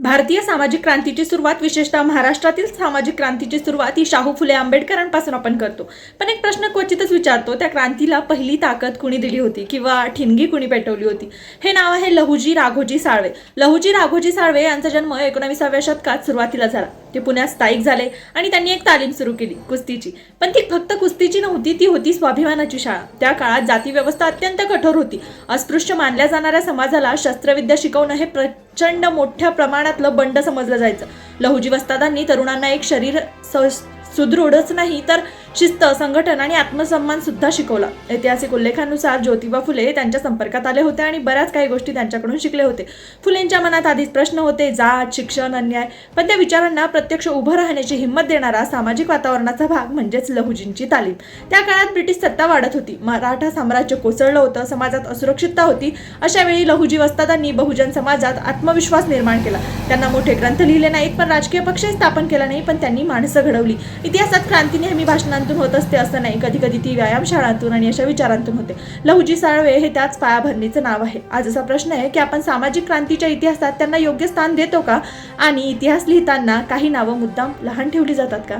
भारतीय सामाजिक क्रांतीची सुरुवात, विशेषतः महाराष्ट्रातील सामाजिक क्रांतीची सुरुवात ही शाहू फुले आंबेडकरांपासून आपण करतो. पण एक प्रश्न क्वचितच विचारतो, त्या क्रांतीला पहिली ताकद कुणी दिली होती किंवा ठिणगी कुणी पेटवली होती? हे नाव आहे लहुजी राघोजी साळवे. लहुजी राघोजी साळवे यांचा जन्म 19व्या शतकात सुरुवातीला झाला. ते पुण्यात स्थायिक झाले आणि त्यांनी एक तालीम सुरू केली, कुस्तीची. पण ती फक्त कुस्तीची नव्हती, ती होती स्वाभिमानाची शाळा. त्या काळात जाती व्यवस्था अत्यंत कठोर होती. अस्पृश्य मानल्या जाणाऱ्या समाजाला शस्त्रविद्या शिकवणं हे प्रचंड मोठ्या प्रमाणातलं बंड समजलं जायचं. लहुजी वस्तादांनी तरुणांना एक शरीर सुदृढच नाही तर शिस्त, संघटन आणि आत्मसन्मान सुद्धा शिकवला. ऐतिहासिक उल्लेखानुसार ज्योतिबा फुले त्यांच्या संपर्कात आले होते आणि बऱ्याच काही गोष्टी त्यांच्याकडून शिकले होते. फुलेंच्या मनात आधीच प्रश्न होते, जात, शिक्षण, अन्याय. पण त्या विचारांना प्रत्यक्ष उभं राहण्याची हिंमत देणारा सामाजिक वातावरणाचा भाग म्हणजेच लहुजींची तालीम. त्या काळात ब्रिटिश सत्ता वाढत होती, मराठा साम्राज्य कोसळलं होतं, समाजात असुरक्षितता होती. अशा वेळी लहुजी वस्तादांनी बहुजन समाजात आत्मविश्वास निर्माण केला. त्यांना मोठे ग्रंथ लिहिले नाहीत, पण राजकीय पक्षही स्थापन केला नाही, पण त्यांनी माणसं घडवली. इतिहासात क्रांती नेहमी भाषणांतून होत असते असं नाही, कधी कधी ती व्यायामशाळांतून आणि अशा विचारांतून होते. लहुजी साळवे हे त्याच पायाभरणीचं नाव आहे. आज असा प्रश्न आहे की आपण सामाजिक क्रांतीच्या इतिहासात त्यांना योग्य स्थान देतो का? आणि इतिहास लिहिताना काही नावं मुद्दाम लहान ठेवली जातात का?